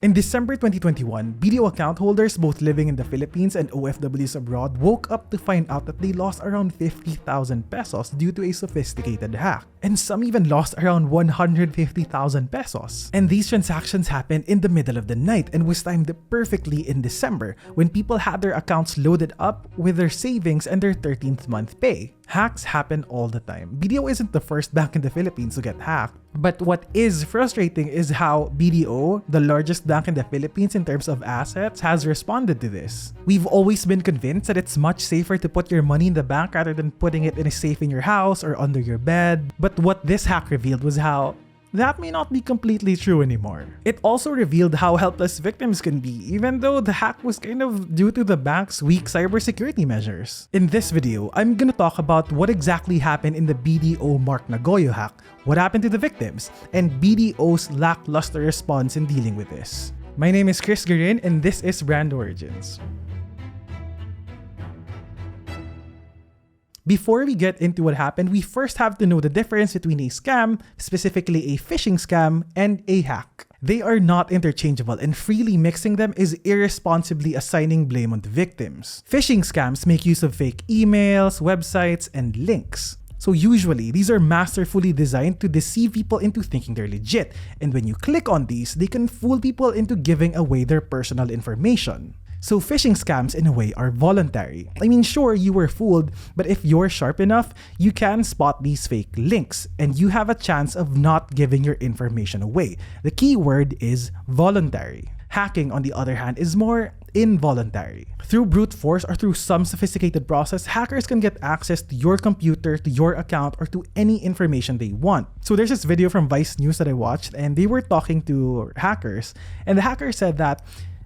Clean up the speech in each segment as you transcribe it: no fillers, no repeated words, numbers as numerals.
In December 2021, BDO account holders both living in the Philippines and OFWs abroad woke up to find out that they lost around 50,000 pesos due to a sophisticated hack. And some even lost around 150,000 pesos. And these transactions happened in the middle of the night and was timed perfectly in December when people had their accounts loaded up with their savings and their 13th month pay. Hacks happen all the time. BDO isn't the first bank in the Philippines to get hacked. But what is frustrating is how BDO, the largest bank in the Philippines in terms of assets, has responded to this. We've always been convinced that it's much safer to put your money in the bank rather than putting it in a safe in your house or under your bed. But what this hack revealed was how that may not be completely true anymore. It also revealed how helpless victims can be, even though the hack was kind of due to the bank's weak cybersecurity measures. In this video, I'm gonna talk about what exactly happened in the BDO Mark Nagoyo hack, what happened to the victims, and BDO's lackluster response in dealing with this. My name is Chris Garin, and this is Brand Origins. Before we get into what happened, we first have to know the difference between a scam, specifically a phishing scam, and a hack. They are not interchangeable, and freely mixing them is irresponsibly assigning blame on the victims. Phishing scams make use of fake emails, websites, and links. So usually, these are masterfully designed to deceive people into thinking they're legit, and when you click on these, they can fool people into giving away their personal information. So phishing scams in a way are voluntary. I mean, sure, you were fooled, but if you're sharp enough, you can spot these fake links and you have a chance of not giving your information away. The key word is voluntary. Hacking, on the other hand, is more involuntary. Through brute force or through some sophisticated process, hackers can get access to your computer, to your account, or to any information they want. So there's this video from Vice News that I watched, and they were talking to hackers, and the hacker said that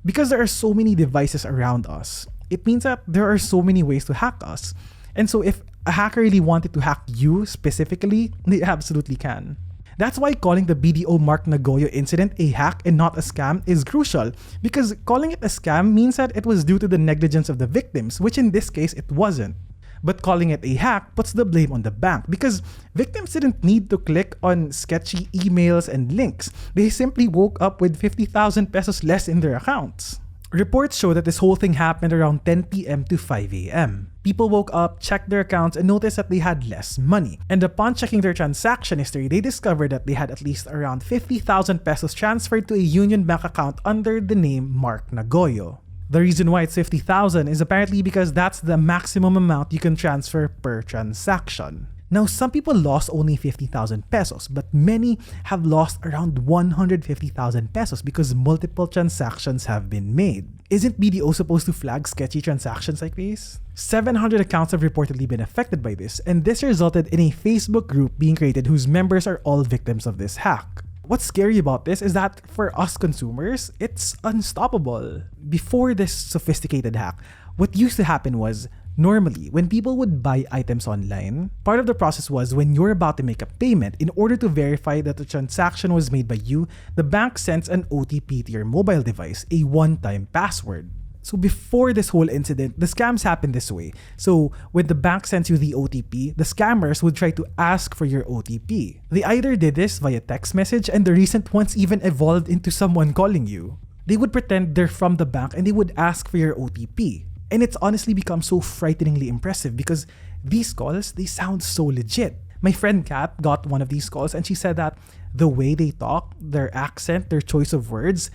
because there are so many devices around us, it means that there are so many ways to hack us. And so if a hacker really wanted to hack you specifically, they absolutely can. That's why calling the BDO Mark Nagoyo incident a hack and not a scam is crucial, because calling it a scam means that it was due to the negligence of the victims, which in this case it wasn't. But calling it a hack puts the blame on the bank because victims didn't need to click on sketchy emails and links. They simply woke up with 50,000 pesos less in their accounts. Reports show that this whole thing happened around 10 p.m. to 5 a.m. People woke up, checked their accounts, and noticed that they had less money. And upon checking their transaction history, they discovered that they had at least around 50,000 pesos transferred to a Unionbank account under the name Mark Nagoyo. The reason why it's 50,000 is apparently because that's the maximum amount you can transfer per transaction. Now, some people lost only 50,000 pesos, but many have lost around 150,000 pesos because multiple transactions have been made. Isn't BDO supposed to flag sketchy transactions like these? 700 accounts have reportedly been affected by this, and this resulted in a Facebook group being created whose members are all victims of this hack. What's scary about this is that for us consumers, it's unstoppable. Before this sophisticated hack, what used to happen was, normally, when people would buy items online, part of the process was when you're about to make a payment, in order to verify that the transaction was made by you, the bank sends an OTP to your mobile device, a one-time password. So before this whole incident, the scams happened this way. So when the bank sends you the OTP, the scammers would try to ask for your OTP. They either did this via text message, and the recent ones even evolved into someone calling you. They would pretend they're from the bank and they would ask for your OTP. And it's honestly become so frighteningly impressive because these calls, they sound so legit. My friend Kat got one of these calls and she said that the way they talk, their accent, their choice of words,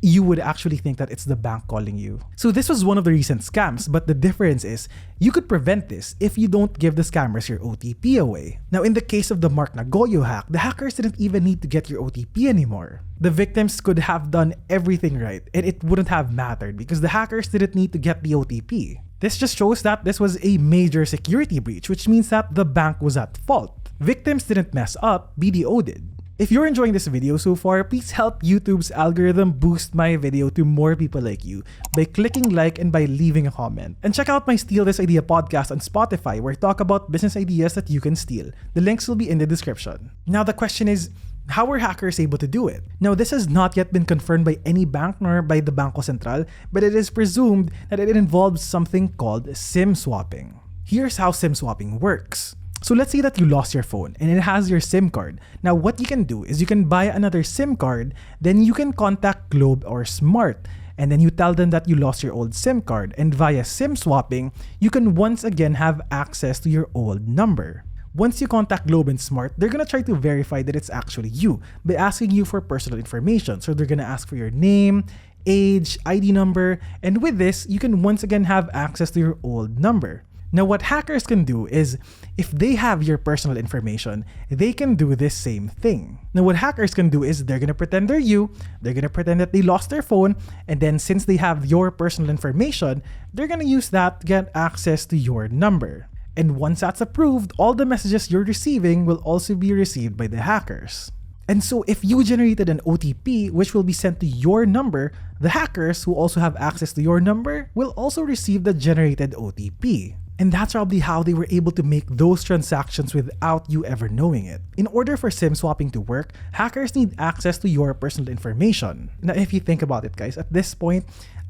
you would actually think that it's the bank calling you. So this was one of the recent scams, but the difference is you could prevent this if you don't give the scammers your OTP away. Now, in the case of the Mark Nagoyo hack, the hackers didn't even need to get your OTP anymore. The victims could have done everything right and it wouldn't have mattered because the hackers didn't need to get the OTP. This just shows that this was a major security breach, which means that the bank was at fault. Victims didn't mess up, BDO did. If you're enjoying this video so far, please help YouTube's algorithm boost my video to more people like you by clicking like and by leaving a comment. And check out my Steal This Idea podcast on Spotify where I talk about business ideas that you can steal. The links will be in the description. Now the question is, how were hackers able to do it? Now this has not yet been confirmed by any bank nor by the Bangko Sentral, but it is presumed that it involves something called SIM swapping. Here's how SIM swapping works. So let's say that you lost your phone and it has your SIM card. Now what you can do is you can buy another SIM card, then you can contact Globe or Smart, and then you tell them that you lost your old SIM card, and via SIM swapping, you can once again have access to your old number. Once you contact Globe and Smart, they're gonna try to verify that it's actually you by asking you for personal information. So they're gonna ask for your name, age, ID number, and with this, you can once again have access to your old number. Now, what hackers can do is, if they have your personal information, they can do this same thing. Now, what hackers can do is they're gonna pretend they're you, they're gonna pretend that they lost their phone, and then since they have your personal information, they're gonna use that to get access to your number. And once that's approved, all the messages you're receiving will also be received by the hackers. And so if you generated an OTP which will be sent to your number, the hackers who also have access to your number will also receive the generated OTP. And that's probably how they were able to make those transactions without you ever knowing it. In order for SIM swapping to work, hackers need access to your personal information. Now, if you think about it, guys, at this point,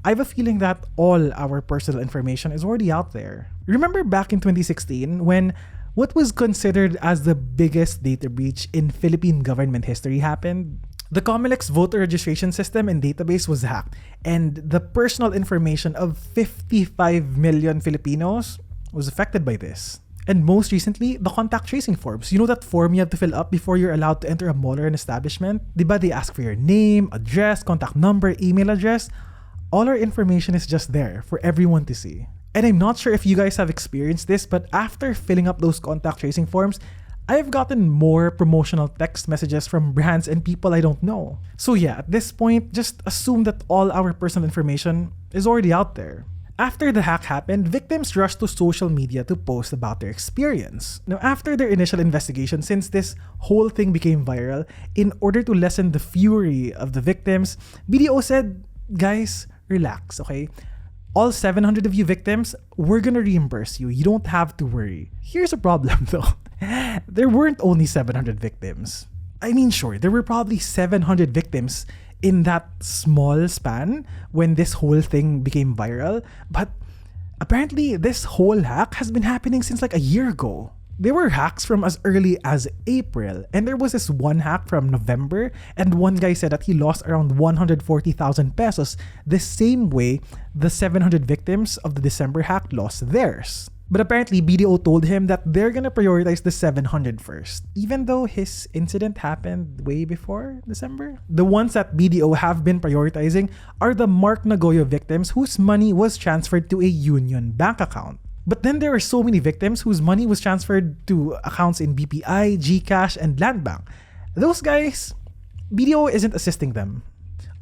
I have a feeling that all our personal information is already out there. Remember back in 2016 when what was considered as the biggest data breach in Philippine government history happened? The Comelec's voter registration system and database was hacked, and the personal information of 55 million Filipinos was affected by this. And most recently, the contact tracing forms. You know that form you have to fill up before you're allowed to enter a mall or an establishment? Diba they ask for your name, address, contact number, email address? All our information is just there for everyone to see. And I'm not sure if you guys have experienced this, but after filling up those contact tracing forms, I've gotten more promotional text messages from brands and people I don't know. So yeah, at this point, just assume that all our personal information is already out there. After the hack happened, victims rushed to social media to post about their experience. Now, after their initial investigation, since this whole thing became viral, in order to lessen the fury of the victims, BDO said, guys, relax, okay? All 700 of you victims, we're gonna reimburse you. You don't have to worry. Here's a problem though. There weren't only 700 victims. I mean, sure, there were probably 700 victims in that small span when this whole thing became viral, but apparently this whole hack has been happening since like a year ago. There were hacks from as early as April, and there was this one hack from November, and one guy said that he lost around 140,000 pesos, the same way the 700 victims of the December hack lost theirs. But apparently, BDO told him that they're gonna prioritize the 700 first, even though his incident happened way before December. The ones that BDO have been prioritizing are the Mark Nagoyo victims whose money was transferred to a Unionbank account. But then there are so many victims whose money was transferred to accounts in BPI, GCash, and Landbank. Those guys, BDO isn't assisting them.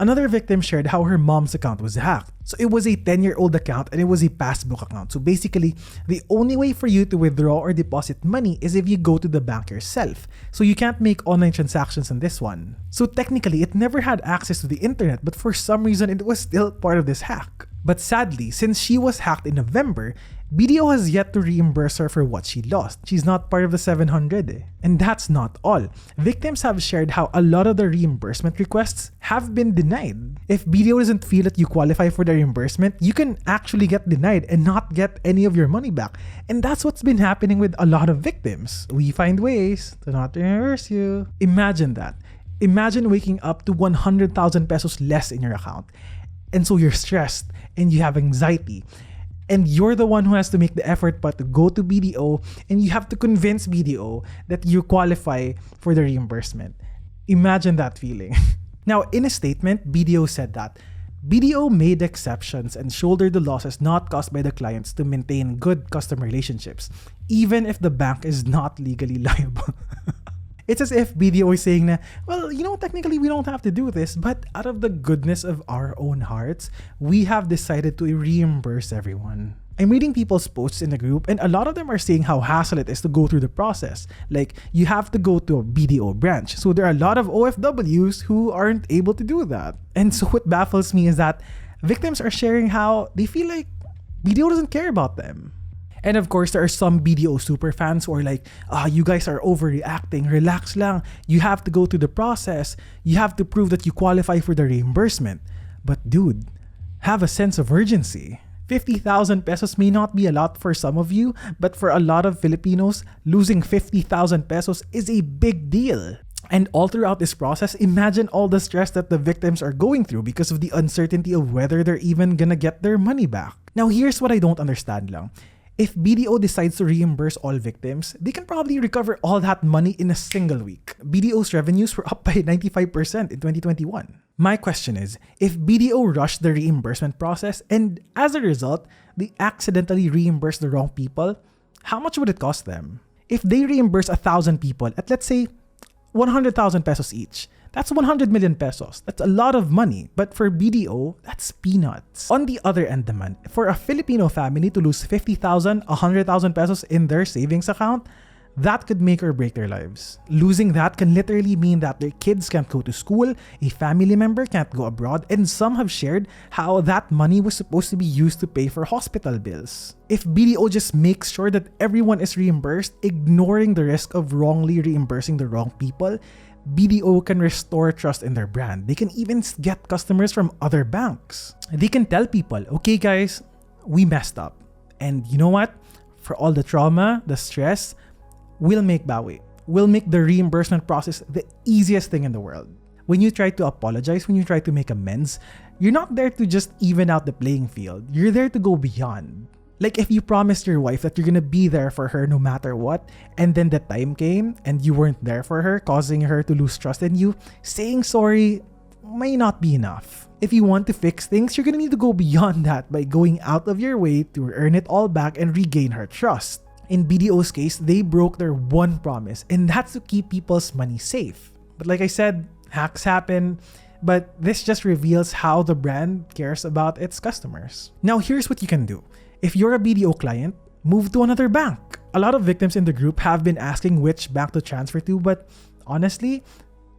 Another victim shared how her mom's account was hacked. So it was a 10-year-old account and it was a passbook account. So basically, the only way for you to withdraw or deposit money is if you go to the bank yourself. So you can't make online transactions on this one. So technically, it never had access to the internet, but for some reason, it was still part of this hack. But sadly, since she was hacked in November, BDO has yet to reimburse her for what she lost. She's not part of the 700. And that's not all. Victims have shared how a lot of the reimbursement requests have been denied. If BDO doesn't feel that you qualify for the reimbursement, you can actually get denied and not get any of your money back. And that's what's been happening with a lot of victims. We find ways to not reimburse you. Imagine that. Imagine waking up to 100,000 pesos less in your account. And so you're stressed and you have anxiety. And you're the one who has to make the effort but to go to BDO, and you have to convince BDO that you qualify for the reimbursement. Imagine that feeling. Now, in a statement, BDO said that BDO made exceptions and shouldered the losses not caused by the clients to maintain good customer relationships, even if the bank is not legally liable. It's as if BDO is saying na, well, technically we don't have to do this, but out of the goodness of our own hearts, we have decided to reimburse everyone. I'm reading people's posts in the group, and a lot of them are saying how hassle it is to go through the process. Like, you have to go to a BDO branch. So there are a lot of OFWs who aren't able to do that. And so what baffles me is that victims are sharing how they feel like BDO doesn't care about them. And of course, there are some BDO superfans who are like, you guys are overreacting, relax lang. You have to go through the process. You have to prove that you qualify for the reimbursement. But dude, have a sense of urgency. 50,000 pesos may not be a lot for some of you, but for a lot of Filipinos, losing 50,000 pesos is a big deal. And all throughout this process, imagine all the stress that the victims are going through because of the uncertainty of whether they're even gonna get their money back. Now here's what I don't understand lang. If BDO decides to reimburse all victims, they can probably recover all that money in a single week. BDO's revenues were up by 95% in 2021. My question is, if BDO rushed the reimbursement process and as a result, they accidentally reimbursed the wrong people, how much would it cost them? If they reimburse 1,000 people at let's say 100,000 pesos each, that's 100 million pesos. That's a lot of money. But for BDO, that's peanuts. On the other end naman, for a Filipino family to lose 50,000, 100,000 pesos in their savings account, that could make or break their lives. Losing that can literally mean that their kids can't go to school, a family member can't go abroad, and some have shared how that money was supposed to be used to pay for hospital bills. If BDO just makes sure that everyone is reimbursed, ignoring the risk of wrongly reimbursing the wrong people, BDO can restore trust in their brand. They can even get customers from other banks. They can tell people, okay guys, we messed up. And you know what? For all the trauma, the stress, we'll make bawi. We'll make the reimbursement process the easiest thing in the world. When you try to apologize, when you try to make amends, you're not there to just even out the playing field. You're there to go beyond. Like if you promised your wife that you're gonna be there for her no matter what, and then the time came and you weren't there for her, causing her to lose trust in you, saying sorry may not be enough. If you want to fix things, you're gonna need to go beyond that by going out of your way to earn it all back and regain her trust. In BDO's case, they broke their one promise, and that's to keep people's money safe. But like I said, hacks happen, but this just reveals how the brand cares about its customers. Now here's what you can do. If you're a BDO client, move to another bank. A lot of victims in the group have been asking which bank to transfer to, but honestly,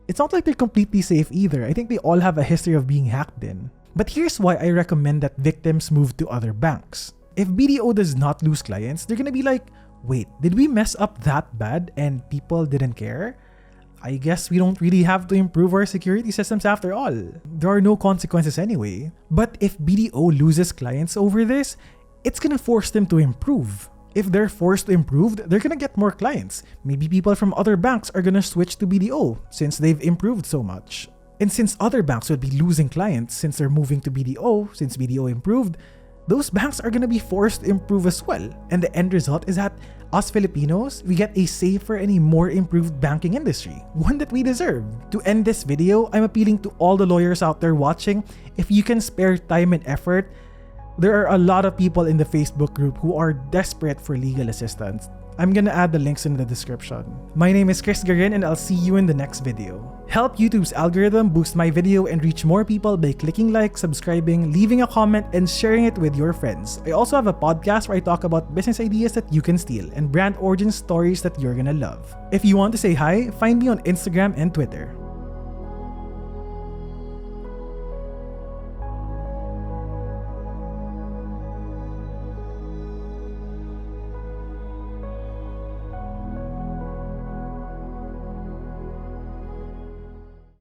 it's not like they're completely safe either. I think they all have a history of being hacked in. But here's why I recommend that victims move to other banks. If BDO does not lose clients, they're gonna be like, wait, did we mess up that bad and people didn't care? I guess we don't really have to improve our security systems after all. There are no consequences anyway. But if BDO loses clients over this, it's gonna force them to improve. If they're forced to improve, they're gonna get more clients. Maybe people from other banks are gonna switch to BDO since they've improved so much. And since other banks would be losing clients since they're moving to BDO, since BDO improved, those banks are gonna be forced to improve as well. And the end result is that us Filipinos, we get a safer and a more improved banking industry, one that we deserve. To end this video, I'm appealing to all the lawyers out there watching, if you can spare time and effort, there are a lot of people in the Facebook group who are desperate for legal assistance. I'm gonna add the links in the description. My name is Chris Garin and I'll see you in the next video. Help YouTube's algorithm boost my video and reach more people by clicking like, subscribing, leaving a comment, and sharing it with your friends. I also have a podcast where I talk about business ideas that you can steal and brand origin stories that you're gonna love. If you want to say hi, find me on Instagram and Twitter.